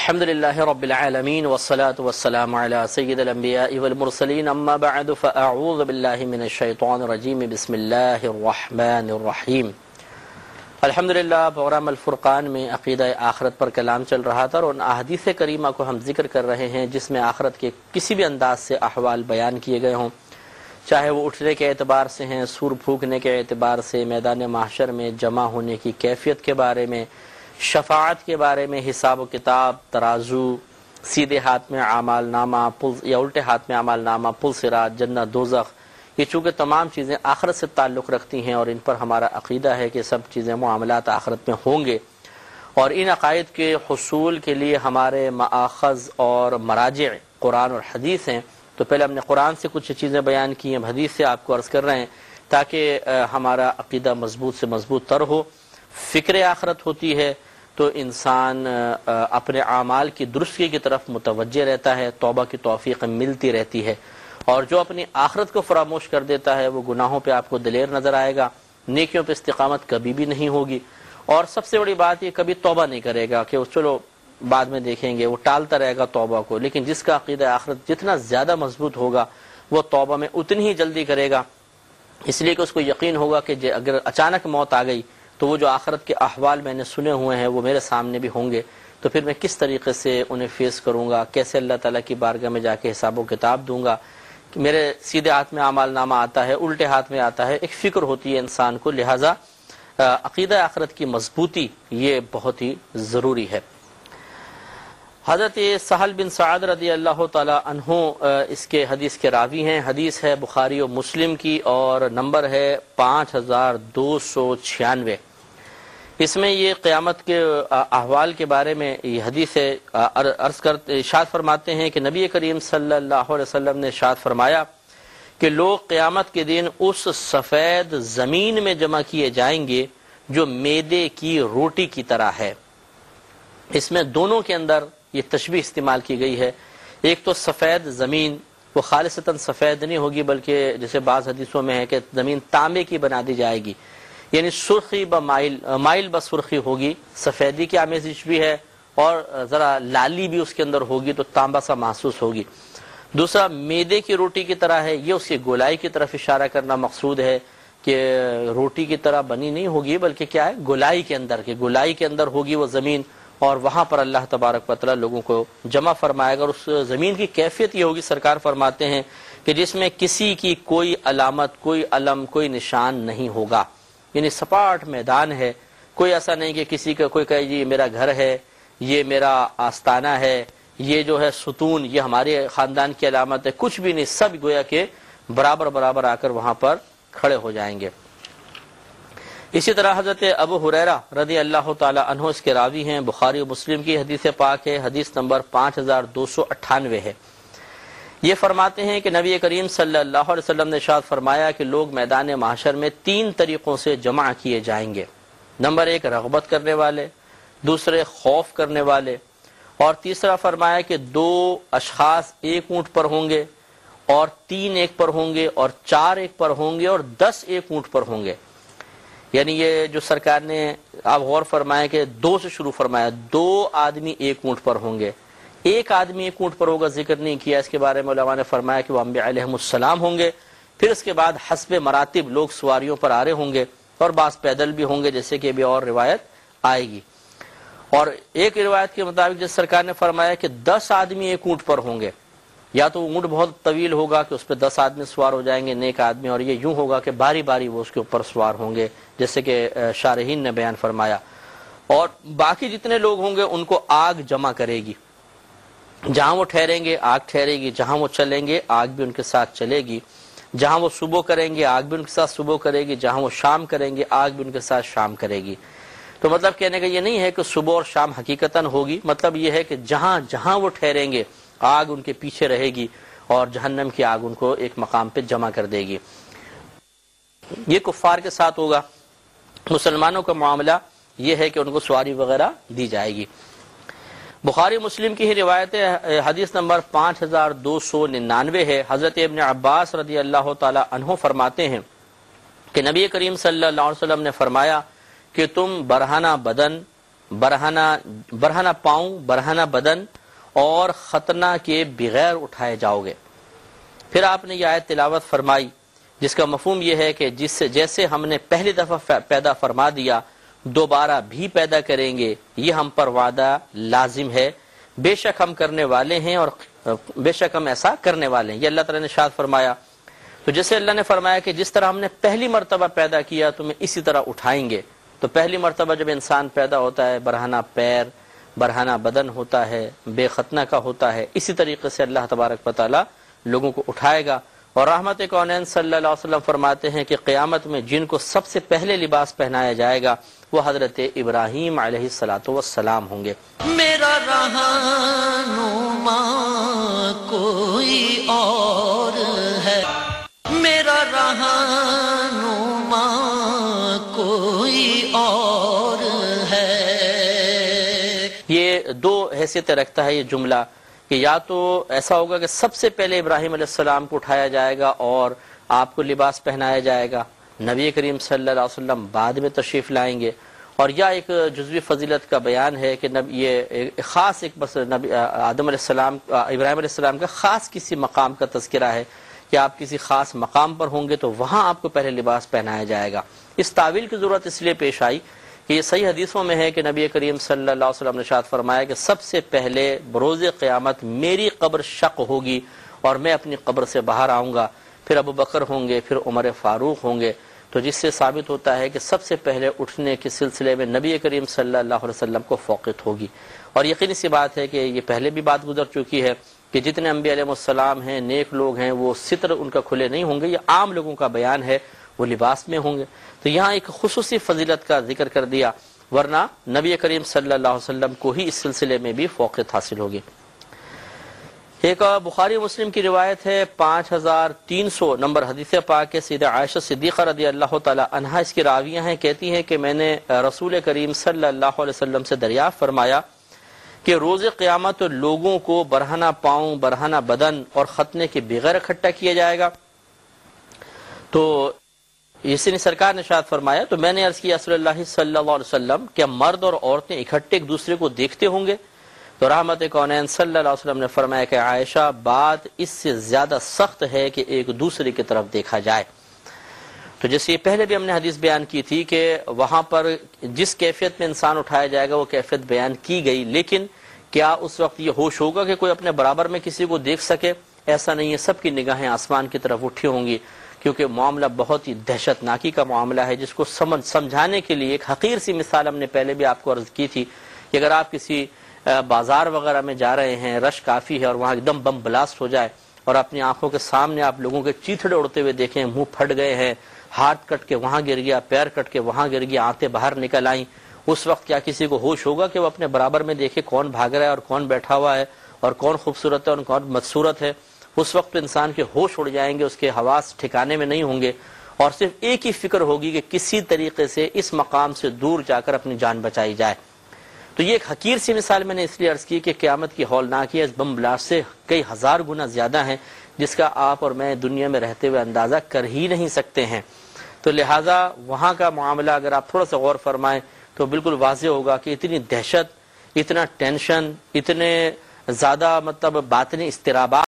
الحمدللہ رب العالمین والصلاة والسلام علی سید الانبیاء والمرسلین اما بعد فاعوذ باللہ من الشیطان الرجیم بسم اللہ الرحمن الرحیم۔ الحمدللہ پروگرام الفرقان میں عقیدہ آخرت پر کلام چل رہا تھا اور ان احادیث کریمہ کو ہم ذکر کر رہے ہیں جس میں آخرت کے کسی بھی انداز سے احوال بیان کیے گئے ہوں، چاہے وہ اٹھنے کے اعتبار سے ہیں، سور پھونکنے کے اعتبار سے، میدان محشر میں جمع ہونے کی کیفیت کے بارے میں، شفاعت کے بارے میں، حساب و کتاب، ترازو، سیدھے ہاتھ میں اعمال نامہ یا الٹے ہاتھ میں اعمال نامہ، پل صراط، جنت دوزخ، یہ چونکہ تمام چیزیں آخرت سے تعلق رکھتی ہیں اور ان پر ہمارا عقیدہ ہے کہ سب چیزیں معاملات آخرت میں ہوں گے، اور ان عقائد کے حصول کے لیے ہمارے مآخذ اور مراجع قرآن اور حدیث ہیں۔ تو پہلے ہم نے قرآن سے کچھ چیزیں بیان کی ہیں، حدیث سے آپ کو عرض کر رہے ہیں تاکہ ہمارا عقیدہ مضبوط سے مضبوط تر ہو۔ فکر آخرت ہوتی ہے تو انسان اپنے اعمال کی درستگی کی طرف متوجہ رہتا ہے، توبہ کی توفیق ملتی رہتی ہے، اور جو اپنی آخرت کو فراموش کر دیتا ہے وہ گناہوں پہ آپ کو دلیر نظر آئے گا، نیکیوں پہ استقامت کبھی بھی نہیں ہوگی، اور سب سے بڑی بات یہ کبھی توبہ نہیں کرے گا کہ چلو بعد میں دیکھیں گے، وہ ٹالتا رہے گا توبہ کو۔ لیکن جس کا عقیدہ آخرت جتنا زیادہ مضبوط ہوگا وہ توبہ میں اتنی ہی جلدی کرے گا، اس لیے کہ اس کو یقین ہوگا کہ اگر اچانک موت آ گئی تو وہ جو آخرت کے احوال میں نے سنے ہوئے ہیں وہ میرے سامنے بھی ہوں گے، تو پھر میں کس طریقے سے انہیں فیس کروں گا، کیسے اللہ تعالیٰ کی بارگاہ میں جا کے حساب و کتاب دوں گا، کہ میرے سیدھے ہاتھ میں اعمال نامہ آتا ہے، الٹے ہاتھ میں آتا ہے، ایک فکر ہوتی ہے انسان کو۔ لہٰذا عقیدہ آخرت کی مضبوطی یہ بہت ہی ضروری ہے۔ حضرت سہل بن سعد رضی اللہ تعالی عنہ اس کے حدیث کے راوی ہیں۔ حدیث ہے بخاری و مسلم کی اور نمبر ہے 5296۔ اس میں یہ قیامت کے احوال کے بارے میں یہ حدیث ارشاد فرماتے ہیں کہ نبی کریم صلی اللہ علیہ وسلم نے ارشاد فرمایا کہ لوگ قیامت کے دن اس سفید زمین میں جمع کیے جائیں گے جو میدے کی روٹی کی طرح ہے۔ اس میں دونوں کے اندر یہ تشبیہ استعمال کی گئی ہے۔ ایک تو سفید زمین، وہ خالصتاً سفید نہیں ہوگی بلکہ جیسے بعض حدیثوں میں ہے کہ زمین تانبے کی بنا دی جائے گی، یعنی سرخی مائل بسرخی ہوگی، سفیدی کی آمیزش بھی ہے اور ذرا لالی بھی اس کے اندر ہوگی تو تانبا سا محسوس ہوگی۔ دوسرا میدے کی روٹی کی طرح ہے، یہ اس کی گولائی کی طرف اشارہ کرنا مقصود ہے کہ روٹی کی طرح بنی نہیں ہوگی بلکہ کیا ہے، گولائی کے اندر ہوگی وہ زمین، اور وہاں پر اللہ تبارک و تعالی لوگوں کو جمع فرمائے گا۔ اور اس زمین کی کیفیت یہ ہوگی، سرکار فرماتے ہیں کہ جس میں کسی کی کوئی علامت، کوئی علم، کوئی نشان نہیں ہوگا، یعنی سپاٹ میدان ہے، کوئی ایسا نہیں کہ کسی کا کوئی کہے جی یہ میرا گھر ہے، یہ میرا آستانہ ہے، یہ جو ہے ستون یہ ہمارے خاندان کی علامت ہے، کچھ بھی نہیں، سب گویا کہ برابر آ کر وہاں پر کھڑے ہو جائیں گے۔ اسی طرح حضرت ابو ہریرہ رضی اللہ تعالی عنہ اس کے راوی ہیں، بخاری و مسلم کی حدیث پاک ہے، حدیث نمبر 5298 ہے۔ یہ فرماتے ہیں کہ نبی کریم صلی اللہ علیہ وسلم نے ارشاد فرمایا کہ لوگ میدان محشر میں 3 طریقوں سے جمع کیے جائیں گے۔ نمبر 1 رغبت کرنے والے، دوسرے خوف کرنے والے، اور تیسرا فرمایا کہ 2 اشخاص ایک اونٹ پر ہوں گے، اور 3 ایک پر ہوں گے، اور 4 ایک پر ہوں گے، اور 10 ایک اونٹ پر ہوں گے۔ یعنی یہ جو سرکار نے آپ غور فرمایا کہ 2 سے شروع فرمایا، 2 آدمی ایک اونٹ پر ہوں گے، ایک آدمی ایک اونٹ پر ہوگا ذکر نہیں کیا، اس کے بارے میں علماء نے فرمایا کہ وہ انبیاء علیہم السلام ہوں گے۔ پھر اس کے بعد حسب مراتب لوگ سواریوں پر آ رہے ہوں گے، اور بعض پیدل بھی ہوں گے جیسے کہ ابھی اور روایت آئے گی۔ اور ایک روایت کے مطابق جس سرکار نے فرمایا کہ 10 آدمی ایک اونٹ پر ہوں گے، یا تو اونٹ بہت طویل ہوگا کہ اس پہ 10 آدمی سوار ہو جائیں گے، نیک آدمی، اور یہ یوں ہوگا کہ باری باری وہ اس کے اوپر سوار ہوں گے جیسے کہ شارحین نے بیان فرمایا۔ اور باقی جتنے لوگ ہوں گے ان کو آگ جمع کرے گی، جہاں وہ ٹھہریں گے آگ ٹھہرے گی، جہاں وہ چلیں گے آگ بھی ان کے ساتھ چلے گی، جہاں وہ صبح کریں گے آگ بھی ان کے ساتھ صبح کرے گی، جہاں وہ شام کریں گے آگ بھی ان کے ساتھ شام کرے گی۔ تو مطلب کہنے کا یہ نہیں ہے کہ صبح اور شام حقیقتاً ہوگی، مطلب یہ ہے کہ جہاں جہاں وہ ٹھہریں گے آگ ان کے پیچھے رہے گی، اور جہنم کی آگ ان کو ایک مقام پہ جمع کر دے گی۔ یہ کفار کے ساتھ ہوگا، مسلمانوں کا معاملہ یہ ہے کہ ان کو سواری وغیرہ دی جائے گی۔ بخاری مسلم کی ہی روایت ہے، حدیث نمبر 5299 ہے۔ حضرت ابن عباس رضی اللہ تعالی عنہ فرماتے ہیں کہ نبی کریم صلی اللہ علیہ وسلم نے فرمایا کہ تم برہنہ بدن برہنہ پاؤں، برہنہ بدن اور ختنہ کے بغیر اٹھائے جاؤ گے۔ پھر آپ نے یہ آیت تلاوت فرمائی جس کا مفہوم یہ ہے کہ جیسے ہم نے پہلی دفعہ پیدا فرما دیا دوبارہ بھی پیدا کریں گے، یہ ہم پر وعدہ لازم ہے، بے شک ہم کرنے والے ہیں اور بے شک ہم ایسا کرنے والے ہیں۔ یہ اللہ تعالیٰ نے ارشاد فرمایا۔ تو جیسے اللہ نے فرمایا کہ جس طرح ہم نے پہلی مرتبہ پیدا کیا تمہیں اسی طرح اٹھائیں گے، تو پہلی مرتبہ جب انسان پیدا ہوتا ہے برہنہ پیر، برہنہ بدن ہوتا ہے، بے ختنہ کا ہوتا ہے، اسی طریقے سے اللہ تبارک و تعالیٰ لوگوں کو اٹھائے گا۔ اور رحمت کونین صلی اللہ علیہ وسلم فرماتے ہیں کہ قیامت میں جن کو سب سے پہلے لباس پہنایا جائے گا وہ حضرت ابراہیم علیہ السلام ہوں گے۔ میرا رہنما کوئی اور ہے، میرا رہنما کوئی اور ہے۔ یہ دو حیثیتیں رکھتا ہے یہ جملہ کہ یا تو ایسا ہوگا کہ سب سے پہلے ابراہیم علیہ السلام کو اٹھایا جائے گا اور آپ کو لباس پہنایا جائے گا، نبی کریم صلی اللہ علیہ وسلم بعد میں تشریف لائیں گے، اور یا ایک جزوی فضیلت کا بیان ہے کہ یہ خاص ایک بس نبی آدم علیہ السلام ابراہیم علیہ السلام کا خاص کسی مقام کا تذکرہ ہے کہ آپ کسی خاص مقام پر ہوں گے تو وہاں آپ کو پہلے لباس پہنایا جائے گا۔ اس تعویل کی ضرورت اس لیے پیش آئی کہ یہ صحیح حدیثوں میں ہے کہ نبی کریم صلی اللہ علیہ وسلم نے ارشاد فرمایا کہ سب سے پہلے بروز قیامت میری قبر شق ہوگی اور میں اپنی قبر سے باہر آؤں گا، پھر ابو بکر ہوں گے، پھر عمر فاروق ہوں گے، تو جس سے ثابت ہوتا ہے کہ سب سے پہلے اٹھنے کے سلسلے میں نبی کریم صلی اللہ علیہ وسلم کو فوقیت ہوگی۔ اور یقینی سی بات ہے کہ یہ پہلے بھی بات گزر چکی ہے کہ جتنے انبیاء علیہ السلام ہیں، نیک لوگ ہیں، وہ ستر ان کا کھلے نہیں ہوں گے، یہ عام لوگوں کا بیان ہے، وہ لباس میں ہوں گے۔ تو یہاں ایک خصوصی فضیلت کا ذکر کر دیا، ورنہ نبی کریم صلی اللہ علیہ وسلم کو ہی اس سلسلے میں بھی فوقیت حاصل ہوگی۔ ایک بخاری مسلم کی روایت ہے 5300 نمبر حدیث پاک کے سیدہ عائشہ صدیقہ رضی اللہ تعالی عنہا اس کی راویہ ہیں، کہتی ہیں کہ میں نے رسول کریم صلی اللہ علیہ وسلم سے دریافت فرمایا کہ روز قیامت لوگوں کو برہنہ پاؤں، برہنہ بدن اور ختنے کے بغیر اکٹھا کیا جائے گا، تو اسی نے سرکار نے ارشاد فرمایا، تو میں نے عرض کیا رسول اللہ صلی اللہ علیہ وسلم کیا مرد اور عورتیں اکٹھے ایک دوسرے کو دیکھتے ہوں گے؟ تو رحمت کونین صلی اللہ علیہ وسلم نے فرمایا کہ عائشہ بات اس سے زیادہ سخت ہے کہ ایک دوسرے کی طرف دیکھا جائے۔ تو جیسے یہ پہلے بھی ہم نے حدیث بیان کی تھی کہ وہاں پر جس کیفیت میں انسان اٹھایا جائے گا وہ کیفیت بیان کی گئی، لیکن کیا اس وقت یہ ہوش ہوگا کہ کوئی اپنے برابر میں کسی کو دیکھ سکے؟ ایسا نہیں ہے، سب کی نگاہیں آسمان کی طرف اٹھی ہوں گی، کیونکہ معاملہ بہت ہی دہشت ناکی کا معاملہ ہے، جس کو سمجھانے کے لیے ایک حقیر سی مثال ہم نے پہلے بھی آپ کو عرض کی تھی کہ اگر آپ کسی بازار وغیرہ میں جا رہے ہیں، رش کافی ہے اور وہاں ایک دم بم بلاسٹ ہو جائے اور اپنی آنکھوں کے سامنے آپ لوگوں کے چیتھڑے اڑتے ہوئے دیکھیں، منہ پھٹ گئے ہیں، ہاتھ کٹ کے وہاں گر گیا، پیر کٹ کے وہاں گر گیا، آنتیں باہر نکل آئیں، اس وقت کیا کسی کو ہوش ہوگا کہ وہ اپنے برابر میں دیکھے کون بھاگ رہا ہے اور کون بیٹھا ہوا ہے اور کون خوبصورت ہے اور کون بدصورت ہے؟ اس وقت انسان کے ہوش اڑ جائیں گے، اس کے حواس ٹھکانے میں نہیں ہوں گے، اور صرف ایک ہی فکر ہوگی کہ کسی طریقے سے اس مقام سے دور جا کر اپنی جان بچائی جائے۔ تو یہ ایک حقیر سی مثال میں نے اس لیے عرض کی کہ قیامت کی ہولناکی اس بم بلاسٹ سے کئی ہزار گنا زیادہ ہیں، جس کا آپ اور میں دنیا میں رہتے ہوئے اندازہ کر ہی نہیں سکتے ہیں۔ تو لہٰذا وہاں کا معاملہ اگر آپ تھوڑا سا غور فرمائیں تو بالکل واضح ہوگا کہ اتنی دہشت، اتنا ٹینشن، اتنے زیادہ باطنی اضطرابات